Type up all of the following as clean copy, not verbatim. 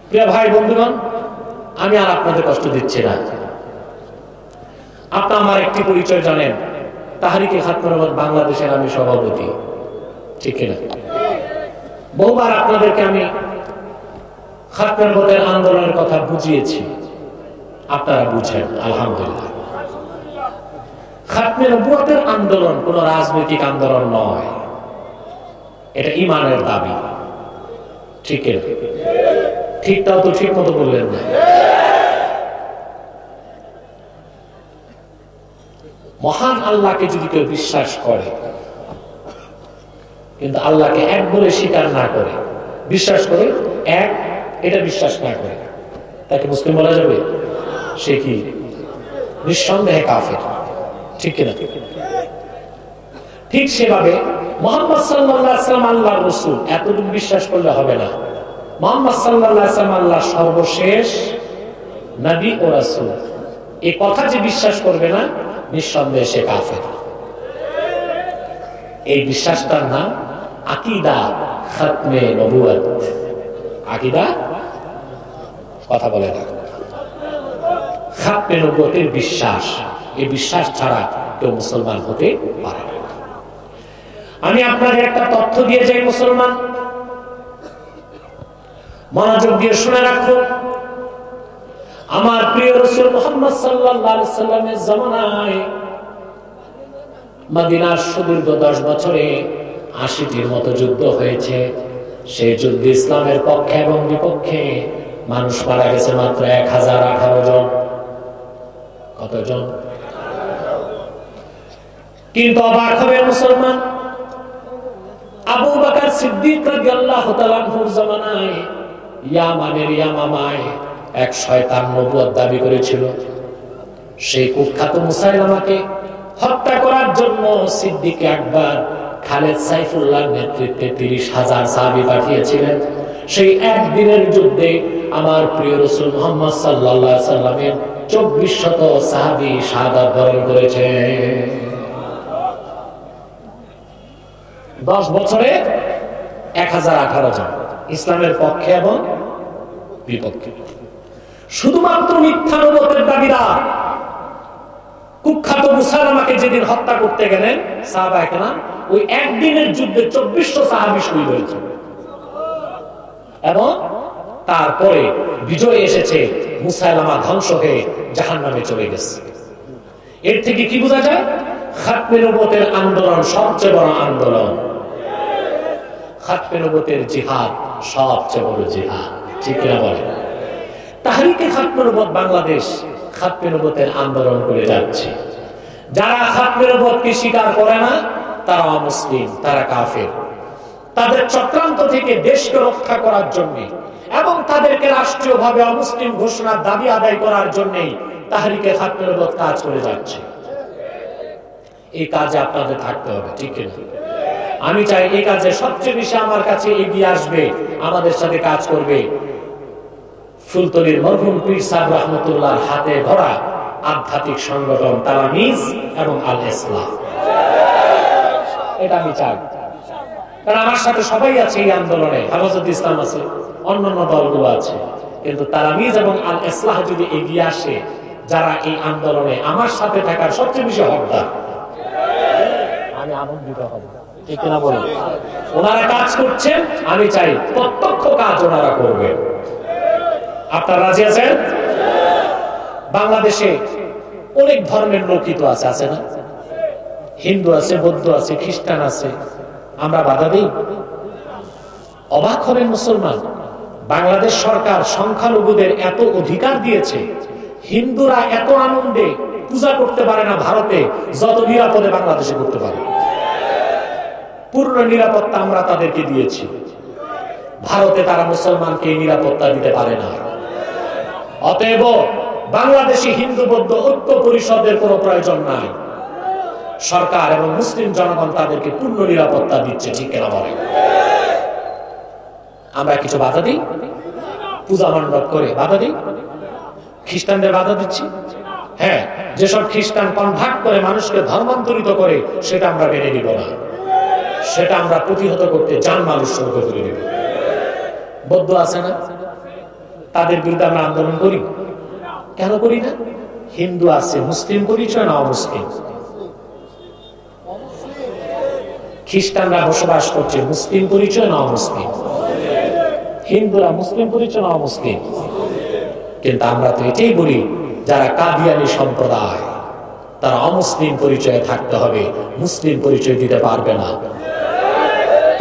প্রিয় ভাই বন্ধুগণ, আমি আর আপনাদের কষ্ট দিচ্ছি না। আপনার আমার একটি পরিচয় জানেন, তাহরিকে খাতমে নবুয়ত বাংলাদেশের আমি সভাপতি, ঠিক কিনা? বহুবার আপনাদেরকে আমি খাতমে নবুয়তের আন্দোলনের কথা বুঝিয়েছি, আপনারা বুঝেন আলহামদুলিল্লাহ। খাতমে নবুয়তের আন্দোলন কোন রাজনৈতিক আন্দোলন নয়, এটা ঈমানের দাবি, ঠিক কিনা? ঠিকটাও তো ঠিক মতো বললেন না। মহান আল্লাহকে যদি কেউ বিশ্বাস করে, কিন্তু আল্লাহকে এক বলে স্বীকার না করে, বিশ্বাস করে এক, এটা বিশ্বাস না করে, তাকে মুসলিম বলা যাবে? সে কি নিঃসন্দেহে কাফের, ঠিক কিনা? ঠিক সেভাবে মুহাম্মদ সাল্লাল্লাহু আলাইহি ওয়াসাল্লাম আল্লাহর রাসূল, এতটুকু বিশ্বাস করলে হবে না। মুহাম্মদ সাল্লাল্লাহু আলাইহি ওয়াসাল্লাম আল্লাহর সর্বশেষ নবী ও রাসূল, এই কথা যে বিশ্বাস করবে না, নিঃসন্দেহে সে কাফের। এই বিশ্বাসটার নাম আকীদা খাতমে নবুয়ত। আকীদা, কথা বলে না, খাতমে নবুয়তের বিশ্বাস। এই বিশ্বাস ছাড়া কেউ মুসলমান হতে পারে না। আমি আপনাকে একটা তথ্য দিয়ে যাই মুসলমান, মনোযোগ দিয়ে শুনে রাখুন। আমার প্রিয় রাসূল মুহাম্মদ সাল্লাল্লাহু আলাইহি ওয়াসাল্লামের জামানায় মদিনার সুদীর্ঘ 10 বছরে 80টির মতো যুদ্ধ হয়েছে। সেই যুদ্ধে ইসলামের পক্ষে এবং বিপক্ষে মানুষ মারা গেছে মাত্র 1018 জন। কতজন? কিন্তু অবাক হবে মুসলমান, আবু বকর সিদ্দিক রাদিয়াল্লাহু তাআলা আনহুর জামানায় ইয়ামানের ইয়ামামায় এক শয়তান নবুয়ত দাবি করেছিল। সেই কুখ্যাত মুসাইলামাকে হত্যা করার জন্য সিদ্দিক আকবর খালেদ সাইফুল্লাহর নেতৃত্বে 30,000 সাহাবী পাঠিয়েছিলেন। সেই একদিনের যুদ্ধে আমার প্রিয় রাসূল মুহাম্মদ সাল্লাল্লাহু আলাইহি ওয়াসাল্লামের 2400 সাহাবী শাহাদাত বরণ করেছে। 10 বছরে 1018 জন, ইসলামের পক্ষে এবং বিপক্ষে। শুধুমাত্র মিথ্যা নবুয়তের দাবিদার কুখ্যাত মুসাইলামাকে যেদিন হত্যা করতে গেলেন সাহাবায়ে কেরাম, ওই একদিনের যুদ্ধে 2400 সাহাবী শহীদ হয়েছে। এবং তারপরে বিজয় এসেছে, মুসাইলামা ধ্বংস হয়ে জাহান্নামে চলে গেছে। এর থেকে কি বোঝা যায়? খাতমে নবুয়তের আন্দোলন সবচেয়ে বড় আন্দোলন। খাতমে নবুয়তের জিহাদ সবচেয়ে বড় জিহাদ, ঠিক কিনা বলেন? তাহরিকে খাতমে নবুয়ত বাংলাদেশ খাতমে নবুয়তের আন্দোলন করে যাচ্ছে। যারা খাতমে নবুয়তকে স্বীকার করে না, তারা অমুসলিম, তারা কাফের। তাদের চক্রান্ত থেকে দেশকে রক্ষা করার জন্য এবং তাদেরকে রাষ্ট্রীয়ভাবে অমুসলিম ঘোষণার দাবি আদায় করার জন্য তাহরিকে খাতমে নবুয়ত কাজ করে যাচ্ছে। এই কাজে আপনাদের থাকতে হবে, ঠিক কিনা? আমি চাই এই কাজে সবচেয়ে বেশি আমার কাছে এগিয়ে আসবে, আমাদের সাথে কাজ করবে ফুলতলির মরহুম পীর সাহেব রাহমাতুল্লাহর হাতে ধরা আধ্যাত্মিক সংগঠন তালামিজ এবং আল ইসলাহ। এটা আমি চাই, কারণ আমার সাথে সবাই আছে এই আন্দোলনে। হেফাজতে ইসলাম আছে, অন্যান্য দলগুলো আছে, কিন্তু তালামিজ এবং আল ইসলাহ যদি এগিয়ে আসে, যারা এই আন্দোলনে আমার সাথে থাকার সবচেয়ে বেশি হকদার, আমি আনন্দিত হব, ঠিক কিনা বলুন? ওনারা কাজ করছেন, আমি চাই প্রত্যক্ষ কাজ ওনারা করবে। আপনারা রাজি আছেন? বাংলাদেশে অনেক ধর্মের লোকিত আছে, আছে না? হিন্দু আছে, বৌদ্ধ আছে, খ্রিস্টান আছে, আমরা বাধা দিই? অবাক হবেন মুসলমান, বাংলাদেশ সরকার সংখ্যালঘুদের এত অধিকার দিয়েছে, হিন্দুরা এত আনন্দে পূজা করতে পারে না ভারতে, যত নিরাপদে বাংলাদেশে করতে পারে। পূর্ণ নিরাপত্তা আমরা তাদেরকে দিয়েছি, ভারতে তারা মুসলমানকে নিরাপত্তা দিতে পারে না। অতএব বাংলাদেশি হিন্দু বৌদ্ধ ঐক্য পরিষদের কোনো প্রয়োজন নাই। সরকার এবং মুসলিম জনগণ তাদেরকে পূর্ণ নিরাপত্তা দিচ্ছে, ঠিক কিনা বলে? আমরা কিছু বাধা দিই? পূজা মণ্ডপ করে বাধা দিই? খ্রিস্টানদের বাধা দিচ্ছি? হ্যাঁ, যেসব খ্রিস্টান কনভার্ট করে মানুষকে ধর্মান্তরিত করে, সেটা আমরা মেনে নিব না, সেটা আমরা প্রতিহত করতে জানমাল উৎসর্গ করে দেব। বৌদ্ধ আছে না? তাদের বিরুদ্ধে আমরা আন্দোলন করি? কেন করি না? হিন্দু আছে, মুসলিম পরিচয় না অমুসলিম? খ্রিস্টানরা বসবাস করছে, মুসলিম পরিচয় না অমুসলিম? হিন্দুরা মুসলিম পরিচয় না অমুসলিম? কিন্তু আমরা তো এটাই বলি, যারা কাদিয়ানী সম্প্রদায় তারা অমুসলিম পরিচয়ে থাকতে হবে, মুসলিম পরিচয় দিতে পারবে না।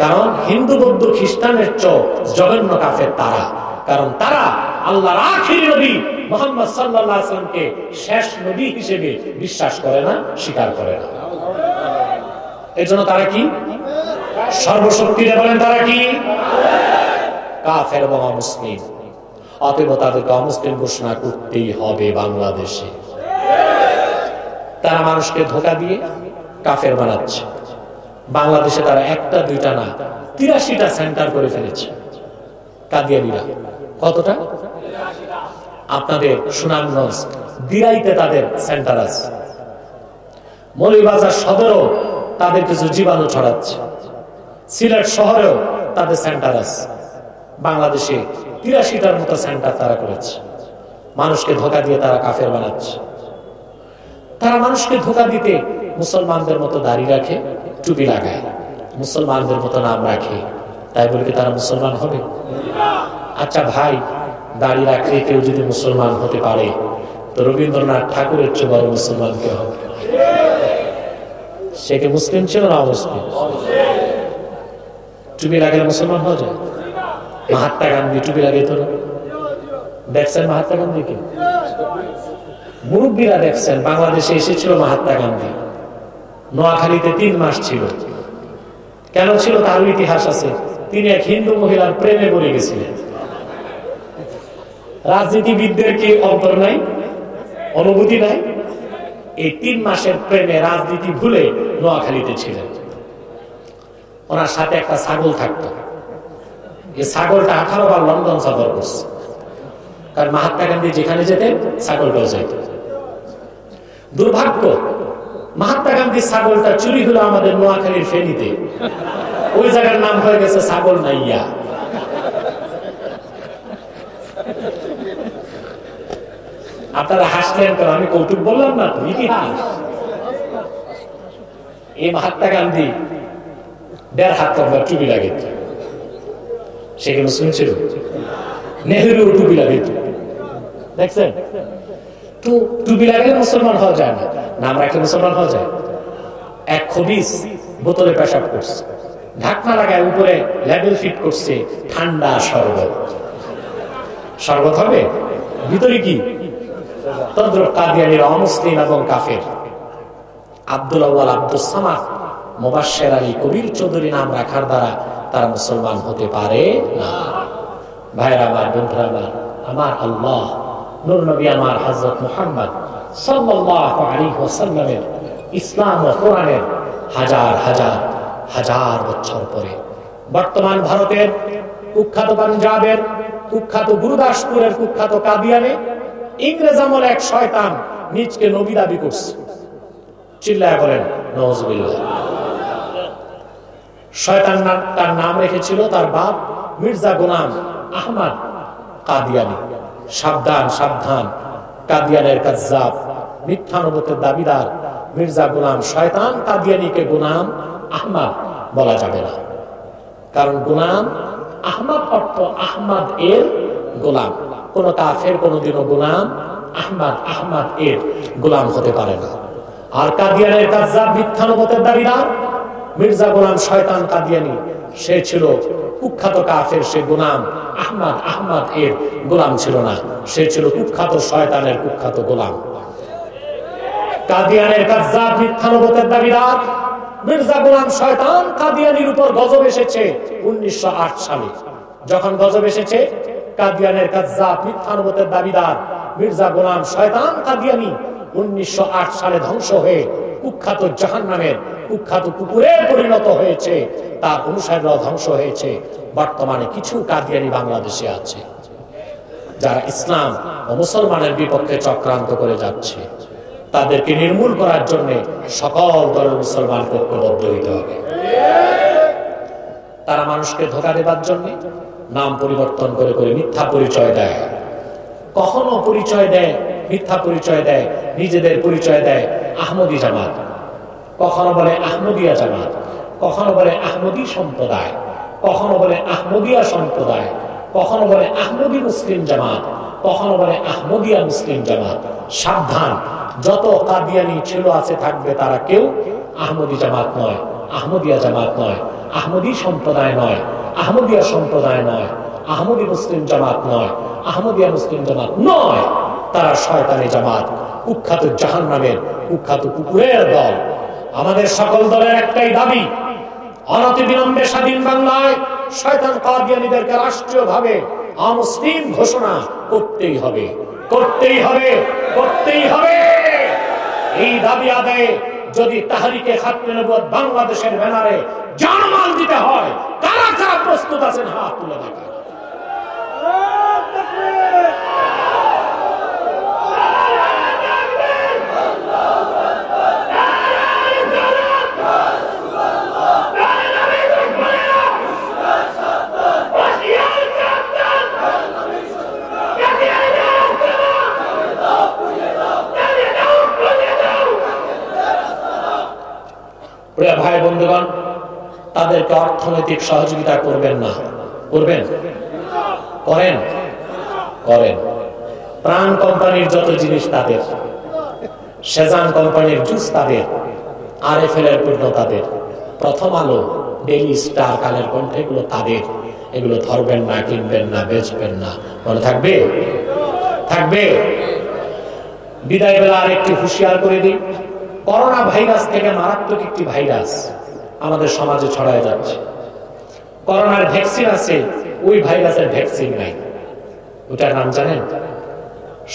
কারণ হিন্দু বৌদ্ধ খ্রিস্টানের চেয়ে জঘন্য কাফের তারা। কারণ তারা আল্লাহর আখিরি নবী মুহাম্মদ সাল্লাল্লাহু আলাইহি ওয়াসাল্লামকে শেষ নবী হিসেবে বিশ্বাস করে না, স্বীকার করে না। এজন্য তারা কি? সর্বশক্তিতে বলেন তারা কি? কাফের এবং অমুসলিম। অতএব তাদেরকে অমুসলিম ঘোষণা করতেই হবে বাংলাদেশে। তারা মানুষকে ধোঁকা দিয়ে কাফের বানাচ্ছে। বাংলাদেশে তারা একটা দুইটা না 83টা সেন্টার করে ফেলেছে কাদিয়ানীরা। কতটা? আপনাদের সুনামগঞ্জ দিরাইতে তাদের সেন্টার আছে, মৌলভীবাজার সদরেও তাদের কিছু জীবাণু ছড়াচ্ছে, সিলেট শহরেও তাদের সেন্টার আছে। বাংলাদেশে 83টার মতো সেন্টার তারা করেছে। মানুষকে ধোঁকা দিয়ে তারা কাফের বানাচ্ছে। তারা মানুষকে ধোঁকা দিতে মুসলমানদের মতো দাড়ি রাখে, টুপি লাগায়, মুসলমানদের মতো নাম রাখে, তাই বলে কি তারা মুসলমান হবে? আচ্ছা ভাই, দাড়ি রাখলে কেউ যদি মুসলমান হতে পারে, তো রবীন্দ্রনাথ ঠাকুরের চেয়ে বড় মুসলমান কে হবে? সে কি মুসলিম ছিল না অমুসলিম? টুপি লাগালে মুসলমান হয়ে যায়? মহাত্মা গান্ধী টুপি লাগিয়ে তোর দেখছেন? মহাত্মা গান্ধীকে মুরব্বীরা দেখছেন। বাংলাদেশে এসেছিল মহাত্মা গান্ধী, নোয়াখালীতে 3 মাস ছিল। কেন ছিল তার ইতিহাস আছে। তিনি এক হিন্দু মহিলার প্রেমে পড়ে গেছিলেন। রাজনীতিবিদদের কি অন্তর নাই, অনুভূতি নাই? এই 3 মাসের প্রেমে রাজনীতি ভুলে নোয়াখালীতে ছিলেন। ওনার সাথে একটা ছাগল থাকতো। এই ছাগলটা 18 বার লন্ডন সফর করছে, কারণ মহাত্মা গান্ধী যেখানে যেতেন ছাগলটাও যেত। দুর্ভাগ্য, মহাত্মা গান্ধীর ছাগলটা চুরি হলো আমাদের নোয়াখালীর ফেনীতে। ওই জায়গার নাম হয়ে গেছে ছাগল নাইয়া। আপনারা হাসলেন কেন? আমি কৌতুক বললাম না তো, ইতিহাস। এই মহাত্মা গান্ধী 1.5 হাত লম্বা টুপি লাগিত। সে কি মুসলিম ছিল? নেহরু টুপি লাগিত, দেখছেন? তো টুপি লাগালে মুসলমান হওয়া যায় না, নাম রাখলে মুসলমান হওয়া যায়? এক খবিস বোতলে পেশাব করছে, ঢাকনা লাগায় উপরে লেবেল ফিট করছে ঠান্ডা শরবত। শরবত হবে, ভিতরে কি? তদ্রুপ কাদিয়ানীরা অমুসলিম এবং কাফের। আব্দুল আউয়াল, আব্দুস সামাদ, মুবাশশির আলী, কবির চৌধুরী নাম রাখার দ্বারা তারা মুসলমান হতে পারে না। ভাইরা আমার, বন্ধুরা আমার, আমার আল্লাহ, নূর নবী আমার হযরত মুহাম্মদ সাল্লাল্লাহু আলাইহি ওয়াসাল্লামের ইসলাম ও কোরআনের হাজার হাজার হাজার বছর পরে বর্তমান ভারতের কুখ্যাত পাঞ্জাবের কুখ্যাত গুরুদাসপুরের কুখ্যাত কাদিয়ানে ইংরেজ আমলে এক শয়তান নিজকে নবী দাবি করছে। চিল্লায়া বলেন নাউযুবিল্লাহ। শয়তান তার নাম রেখেছিল তার বাপ মির্জা গোলাম আহমদ কাদিয়ানী। সাবধান সাবধান, কাদিয়ানের কাজ্জাব, মিথ্যা নবুয়তের দাবিদার মির্জা গোলাম শয়তান কাদিয়ানীকে গোলাম আহমদ বলা যাবে না। কারণ গোলাম আহমদ অর্থ আহমদ এর গোলাম। কোন কাফের কোনদিনও গোলাম আহমদ এর গোলাম হতে পারে না। আর কাদিয়ানের কাজ্জাব মিথ্যা নবুয়তের দাবিদার মির্জা গোলাম শয়তান কাদিয়ানী, সে ছিল কুখ্যাত কাফের। সে গোলাম আহমদ এর গোলাম ছিল না, সে ছিল কুখ্যাত শয়তানের কুখ্যাত গোলাম। কাদিয়ানের কাজ্জাব মিথ্যা নবুয়তের দাবিদার মির্জা গোলাম শয়তান কাদিয়ানীর উপর গজব এসেছে 1908 সালে। যখন গজব এসেছে, কাদিয়ানের কাজ্জাব মিথ্যা নবুয়তের দাবিদার মির্জা গোলাম শয়তান কাদিয়ানী 1908 সালে ধ্বংস হয়ে কুখ্যাত জাহান্নামের কুখ্যাত কুকুরে পরিণত হয়েছে। তার অনুসারীরাও ধ্বংস হয়েছে। বর্তমানে কিছু কাদিয়ানী বাংলাদেশে আছে যারা ইসলাম ও মুসলমানের বিপক্ষে চক্রান্ত করে যাচ্ছে। তাদেরকে নির্মূল করার জন্য সকল দলের মুসলমান ঐক্যবদ্ধ হইতে হবে। তারা মানুষকে ধোঁকা দেবার জন্য নাম পরিবর্তন করে করে মিথ্যা পরিচয় দেয়। কখনো পরিচয় দেয়, মিথ্যা পরিচয় দেয়, নিজেদের পরিচয় দেয় আহমদী জামাত, কখনো বলে আহমদিয়া জামাত, কখনো বলে আহমদী সম্প্রদায়, কখনো বলে আহমদিয়া সম্প্রদায়, কখনো বলে আহমদী মুসলিম জামাত, কখনো বলে আহমদিয়া মুসলিম জামাত। সাবধান, যত কাদিয়ানি ছিল আছে থাকবে, তারা কেউ আহমদী জামাত নয়, আহমদিয়া জামাত নয়, আহমদী সম্প্রদায় নয়, আহমদিয়া সম্প্রদায় নয়, আহমদী মুসলিম জামাত নয়, আহমদিয়া মুসলিম জামাত নয়। তারা শয়তানি জামাত, কুখ্যাত জাহান্নামের কুখ্যাত কুকুরের দল। আমাদের সকল দলের একটাই দাবি, অনতিবিলম্বে স্বাধীন বাংলায় শয়তান কাদিয়ানীদেরকে রাষ্ট্রীয়ভাবে অমুসলিম ঘোষণা করতেই হবে, করতেই হবে, করতেই হবে। এই দাবি আদায়ে যদি তাহরিকে খাতমে নবুয়ত বাংলাদেশের ব্যানারে জানমাল দিতে হয়, কারা কারা প্রস্তুত আছেন হাত তুলে দেখা। প্রিয় ভাই বন্ধুগণ, তাদেরকে অর্থনৈতিক সহযোগিতা করবেন না, করবেন, করেন, করেন। প্রাণ কোম্পানির যত জিনিস তাদের, সেজান কোম্পানির জুস তাদের, RFL এর পণ্য তাদের, প্রথম আলো, ডেইলি স্টার, কালের কণ্ঠ, এগুলো তাদের। এগুলো ধরবেন না, কিনবেন না, বেচবেন না। মনে থাকবে, থাকবে। বিদায় বেলা আরেকটি হুঁশিয়ার করে দিই, করোনা ভাইরাস থেকে মারাত্মক একটি ভাইরাস আমাদের সমাজে ছড়ায় যাচ্ছে। করোনার ভ্যাকসিন আছে, ওই ভাইরাসের ভ্যাকসিন নাই। ওটার নাম জানেন?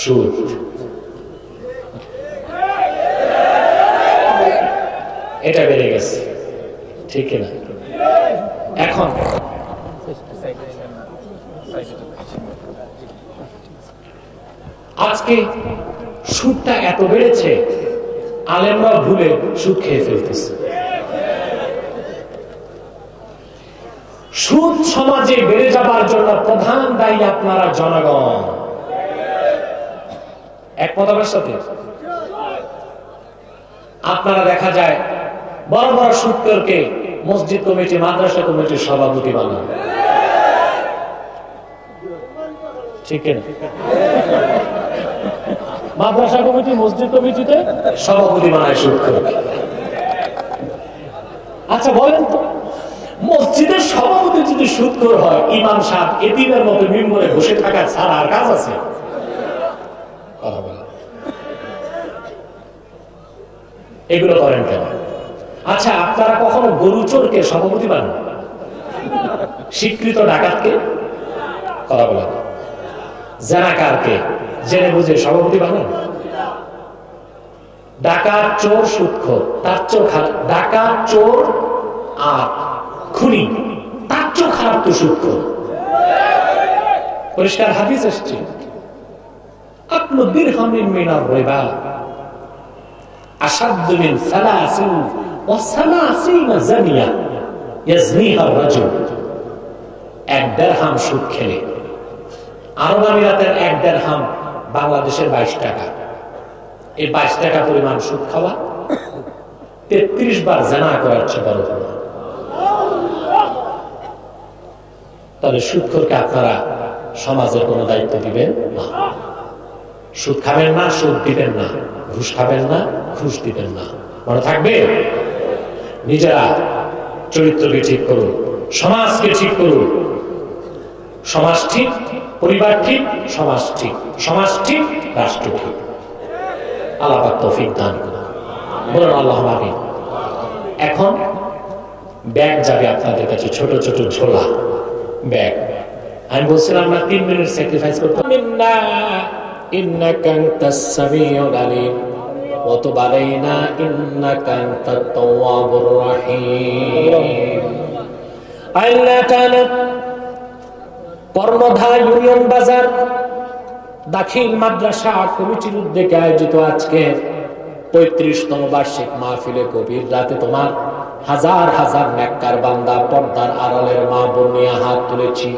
সুদ। এটা বেড়ে গেছে, ঠিক না? এখন আজকে সুদটা এত বেড়েছে, আলেমরা ভুলে সুদ খেয়ে ফেলতেছে। সুদ সমাজে বেড়ে যাবার জন্য প্রধান দায়ী আপনারা জনগণ। একমত আমার সাথে? আপনারা দেখা যায় বড় বড় সুদখোরকে মসজিদ কমিটি, মাদ্রাসা কমিটির সভাপতি বানান, ঠিক না? মাদ্রাসা কমিটি, মসজিদ কমিটিতে সভাপতি বানায় সুদখোরকে। আচ্ছা বলেন তো, মসজিদের সভাপতি যদি সুদখোর হয়, ইমাম সাহেব এতিমের মতো মিম্বরে বসে থাকা ছাড়া আর কাজ আছে? এগুলো করেন কেন? আচ্ছা, আপনারা কখনো গরু চোরকে সভাপতি বানান? স্বীকৃত ডাকাতকে কথা বলেন, জেনাকারকে জেনে বুঝে সভাপতি বানান? ডাকাত, চোর, সুদখোর, তার চোর খারাপ। ডাকাত, চোর আর খুনি, তার চোর খারাপ তো সুদখোর। পরিষ্কার হাদিস আসছে, আকলু দিরহামিন মিনার রিবা আশাদ্দু মিন সালাসিন ওয়া সালাসিনা জানিয়া ইয়াজনিহা রাজুল। এক দিরহাম সুদ খেলে, আরব আমিরাতের এক দিরহাম বাংলাদেশের 22 টাকা। এই 22 টাকা পরিমাণ সুদ খাওয়া 33 বার জিনা করার চেয়ে বড় গুনাহ। তাহলে সুদখোরকে আপনারা সমাজের কোনো দায়িত্ব দিবেন না। সুদ খাবেন না, সুদ দিবেন না, ঘুষ খাবেন না, ঘুষ দিবেন না। মনে থাকবে? নিজেরা চরিত্রকে ঠিক করুন, সমাজকে ঠিক করুন। সমাজ ঠিক, পরিবার ঠিক, সমাজ ঠিক, সমাজ ঠিক, রাষ্ট্র ঠিক। আল্লাহ পাক তৌফিক দান করুন, বলুন আল্লাহুম্মা আমিন। এখন ব্যাগ যাবে আপনাদের কাছে, ছোট ছোট ঝোলা ব্যাগ। আমি বলছিলাম না 3 মিনিট স্যাক্রিফাইস করতে। মিন্না ইন্নাকা আনতাস সামিউল আলিম ওয়া তুব আলাইনা ইন্নাকা আনতাত তাওয়াবুর রহিম। আল্লাহ তাআলা কর্ণধার ইউনিয়ন বাজার দাখিল মাদ্রাসা কমিটির উদ্যোগে আয়োজিত আজকে 35তম বার্ষিক মাহফিলে গভীর রাতে তোমার হাজার হাজার নেককার বান্দা, পর্দার আড়ালের মা বোন নিয়ে হাত তুলেছি।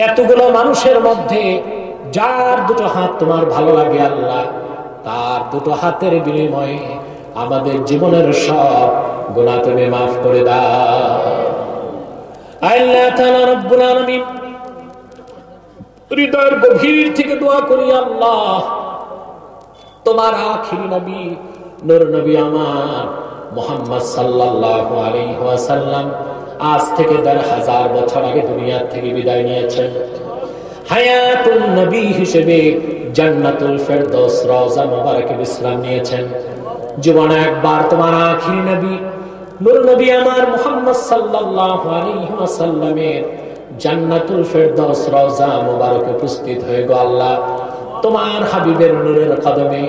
এতগুলো মানুষের মধ্যে যার দুটো হাত তোমার ভালো লাগে আল্লাহ, তার দুটো হাতের বিনিময়ে আমাদের জীবনের সব গুনাহ তুমি মাফ করে দাও। আল্লাহ তাআলা রব্বুল আলামিন, হৃদয়ের গভীর থেকে দোয়া করি আল্লাহ, তোমার আখিরি নবী নূর নবী আমার মুহাম্মদ সাল্লাল্লাহু আলাইহি ওয়াসাল্লাম আজ থেকে ১০০০ বছর আগে দুনিয়া থেকে বিদায় নিয়েছেন। হায়াতুন নবী হিসেবে জান্নাতুল ফেরদৌস রওজা মুবারকে বিশ্রাম নিয়েছেন। জীবনে একবার তোমার আখিরি নবী নূর নবী আমার মুহাম্মদ সাল্লাল্লাহু আলাইহি ওয়াসাল্লামের জান্নাতুল ফেরদৌস রওজা মুবারকে উপস্থিত হয়ে গো আল্লাহ, তোমার হাবিবের নূরের কদমে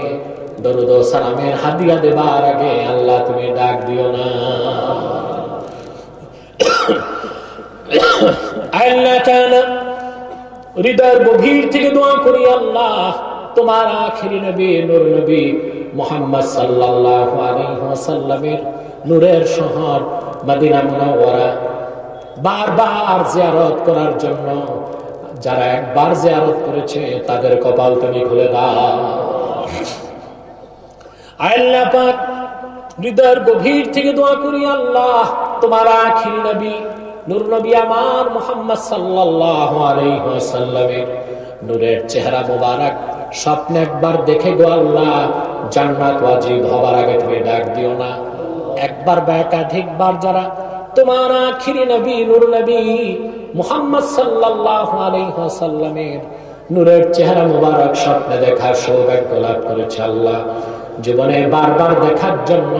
দরুদ ও সালামের হাদিয়া দেবার আগে আল্লাহ তুমি ডাক দিও না। আল্লাহ তাআলা হৃদয়ের গভীর থেকে দোয়া করি আল্লাহ, তোমার আখিরি নবী নূর নবী মুহাম্মদ সাল্লাল্লাহু আলাইহি ওয়াসাল্লামের নূরের শহর মদিনা মুনাওয়ারা বারবার জিয়ারত করার জন্য যারা একবার জিয়ারত করেছে তাদের কপাল তুমি খুলে দাও। আল্লাহ পাক হৃদয়ের গভীর থেকে দোয়া করি আল্লাহ, তোমার আখিরি নবী নূর নবী আমার মুহাম্মদ সাল্লাল্লাহু আলাইহি ওয়াসাল্লামের নূরের চেহারা মোবারক স্বপ্নে একবার দেখে গো আল্লাহ, জান্নাত ওয়াজিব হবার আগে তুমি ডাক দিও না। একবার বা একাধিকবার যারা তোমার আখিরি নবী নূর নবী মুহাম্মদ সাল্লাল্লাহু আলাইহি ওয়াসাল্লামের নূরের চেহারা মোবারক স্বপ্নে দেখার সৌভাগ্য লাভ করেছে আল্লাহ, জীবনে বারবার দেখার জন্য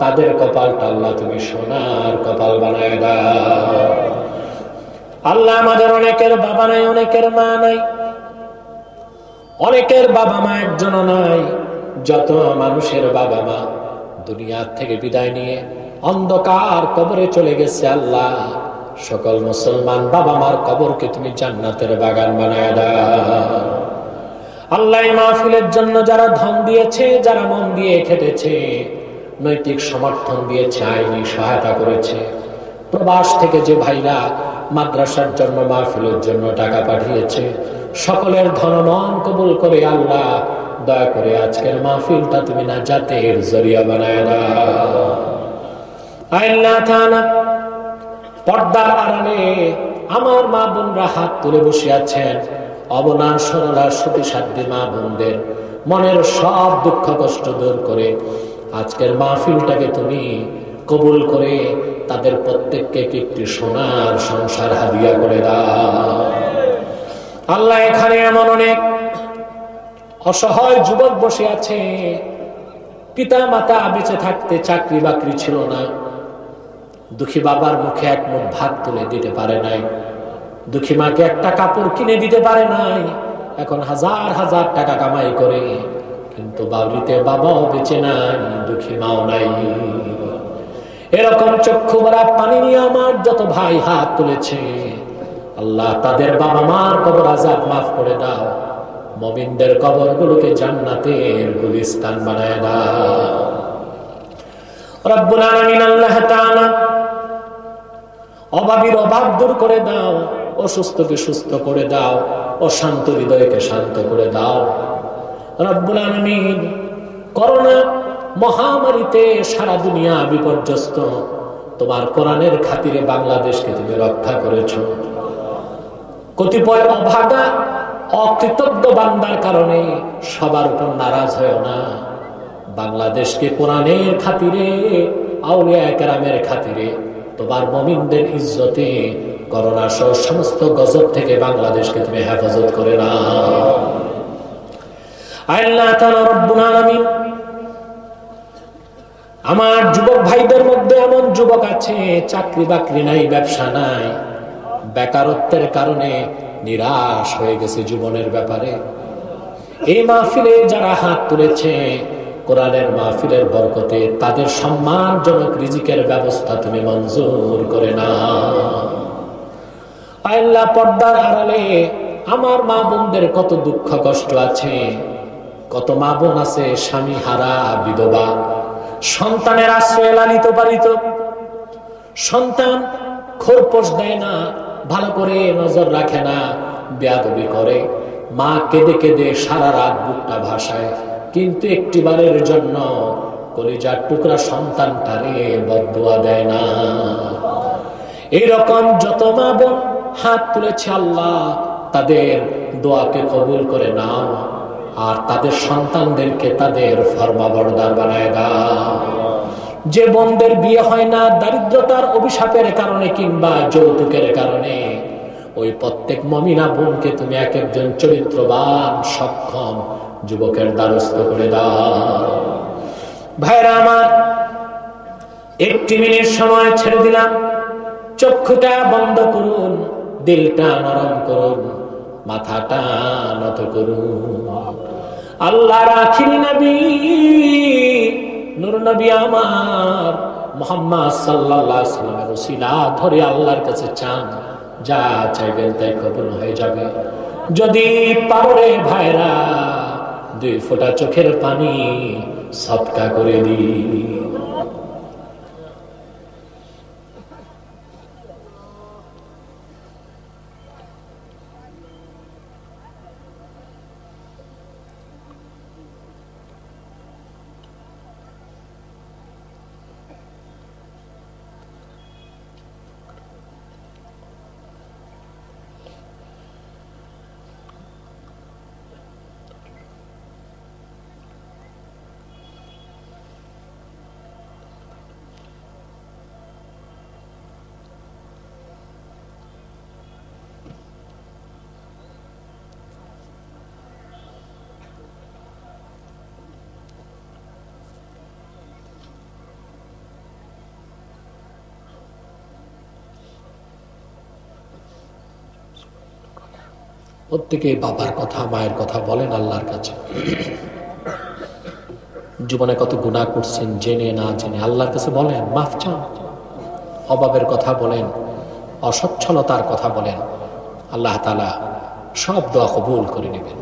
তাদের কপালটা আল্লাহ তুমি সোনার কপাল বানায় দাও। আল্লাহ আমাদের অনেকের বাবা নাই, অনেকের মা নাই, অনেকের বাবা মা একজনও নাই। যত মানুষের বাবা মা দুনিয়া থেকে বিদায় নিয়ে অন্ধকার কবরে চলে গেছে আল্লাহ, সকল মুসলমান বাবা মার কবরকে তুমি জান্নাতের বাগান বানায় দাও। আল্লাহ এই মাহফিলের জন্য যারা ধন দিয়েছে, যারা মন দিয়ে খেটেছে, নৈতিক সমর্থন দিয়েছে, আইনি সহায়তা করেছে, প্রবাস থেকে যে ভাইরা মাদ্রাসার জন্য মাহফিলের জন্য টাকা পাঠিয়েছে, সকলের ধন মন কবুল করে আল্লাহ দয়া করে আজকের মাহফিলটা তুমি নাজাতের জরিয়া বানায় দাও। আল্লাহ তাআলা পর্দার আড়ালে আমার মা বোনরা হাত তুলে বসে আছেন, অবনা সরলা সতী সাধ্যী মা বোনদের মনের সব দুঃখ কষ্ট দূর করে আজকের মাহফিলটাকে তুমি কবুল করে তাদের প্রত্যেককে একটি সোনার সংসার হাদিয়া করে দাও। আল্লাহ এখানে এমন অনেক অসহায় যুবক বসে আছে, পিতা মাতা বেঁচে থাকতে চাকরি বাকরি ছিল না, দুঃখী বাবার মুখে এক মুঠ ভাত তুলে দিতে পারে নাই, দুঃখী মাকে একটা কাপড় কিনে দিতে পারে নাই, এখন হাজার হাজার টাকা কামাই করে, কিন্তু বাড়িতে বাবাও বেঁচে নাই, দুঃখী মাও নাই। এরকম চক্ষু ভরা পানি নিয়ে আমার যত ভাই হাত তুলেছে আল্লাহ, তাদের বাবা মার কবর আযাব মাফ করে দাও, মুমিনদের কবরগুলোকে জান্নাতের গুলিস্তান বানায় দাও। রব্বুল আলামিন আল্লাহ তাআলা অভাবীর অভাব দূর করে দাও, অসুস্থকে সুস্থ করে দাও, অশান্ত হৃদয়কে শান্ত করে দাও। রব্বুল আলামিন করোনা মহামারীতে সারা দুনিয়া বিপর্যস্ত, তোমার কোরআনের খাতিরে বাংলাদেশকে তুমি রক্ষা করেছো। কতিপয় অভাগা অকৃতজ্ঞ বান্দার কারণে সবার উপর নারাজ হয় না, বাংলাদেশকে কোরআনের খাতিরে আউলিয়া কেরামের খাতিরে তোমার মুমিনদের ইজ্জতে করোনা সহ সমস্ত গজব থেকে বাংলাদেশকে তুমি হেফাজত করে নাও। আল্লাহ তাআলা রব্বুল আলামিন আমার যুবক ভাইদের মধ্যে এমন যুবক আছে চাকরি বাকরি নাই, ব্যবসা নাই, বেকারত্বের কারণে নিরাশ হয়ে গেছে জীবনের ব্যাপারে। এই মাহফিলে যারা হাত তুলেছে কোরআনের মাহফিলের বরকতে তাদের সম্মানজনক রিজিকের ব্যবস্থা তুমি মঞ্জুর করে নাও। আল্লাহ পর্দার আড়ালে আমার মা বোনদের কত দুঃখ কষ্ট আছে, কত মা বোন আছে স্বামী হারা বিধবা, সন্তানের আশ্রয়ে লালিত পালিত, সন্তান খোরপোশ দেয় না, ভালো করে নজর রাখে না, বেয়াদবি করে, মা কেঁদে কেঁদে সারা রাত বুকটা ভাসায়, কিন্তু একটিবারের জন্য কলিজার টুকরা সন্তানটারে বদদুয়া দেয় না। এইরকম যত মা বোন হাত তুলেছে, আল্লাহ তাদের দোয়াকে কবুল করে নাও, আর তাদের সন্তানদেরকে তাদের ফরমাবরদার বানায় দাও। যে বোনদের বিয়ে হয় না দারিদ্রতার অভিশাপের কারণে কিংবা যৌতুকের কারণে, ওই প্রত্যেক মুমিনা বোনকে তুমি এক একজন চরিত্রবান সক্ষম যুবকের দ্বারস্থ করে দাও। ভাইরা আমার, একটি মিনিট সময় ছেড়ে দিলাম, চক্ষুটা বন্ধ করুন, দিলটা নরম করুন, মাথাটা নত করুন। আল্লাহর আখিরি নবী নূর নবী আমার মুহাম্মদ সাল্লাল্লাহু আলাইহি ওয়াসাল্লামের ওসিলা ধরে আল্লাহর কাছে চান, যা চাইবেন তাই কবুল হয়ে যাবে। যদি পারে ভাইরা, 2 ফোঁটা চোখের পানি সদকা করে দিই। প্রত্যেকে বাবার কথা মায়ের কথা বলেন আল্লাহর কাছে। জীবনে কত গুনাহ করছেন জেনে না জেনে, আল্লাহর কাছে বলেন, মাফ চান। অভাবের কথা বলেন, অসচ্ছলতার কথা বলেন, আল্লাহ তাআলা সব দোয়া কবুল করে নেবেন।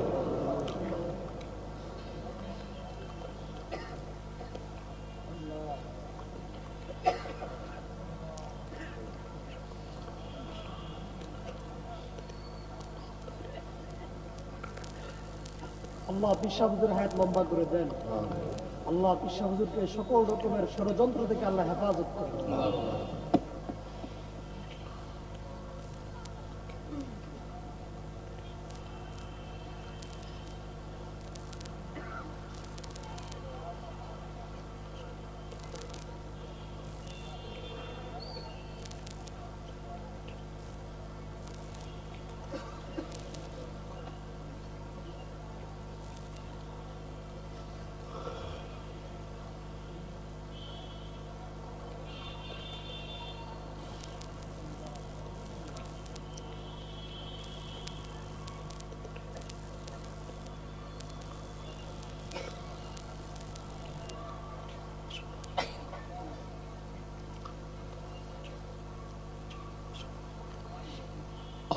আল্লাহ পিসা হুজুর হায়াত লম্বা করে দেন। আল্লাহ পিসা হুজুরকে সকল রকমের ষড়যন্ত্র থেকে আল্লাহ হেফাজত করেন।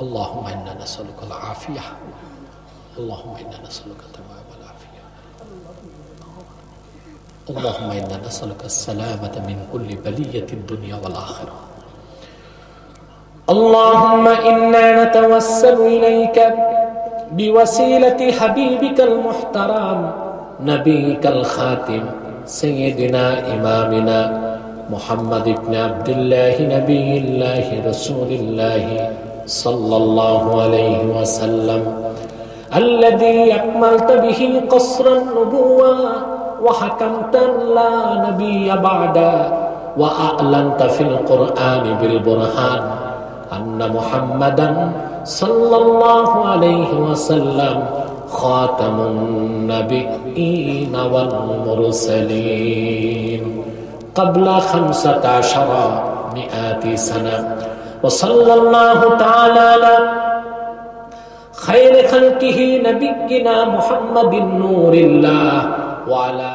اللهم إنا نسألك العافية، اللهم إنا نسألك تمام العافية، اللهم إنا نسألك السلامة من كل بلية الدنيا والآخرة. اللهم إنا نتوسل إليك بوسيلة حبيبك المحترم نبيك الخاتم سيدنا إمامنا محمد بن عبد الله نبي الله رسول الله صلى الله عليه وسلم الذي أكملت به قصر النبوة وحكمت لا نبي بعده وأعلنت في القرآن بالبرهان أن محمدا صلى الله عليه وسلم خاتم النبيين والمرسلين قبل 1500 سنة. وصلى الله تعالى على خير خلقه نبينا محمد نور الله وعلى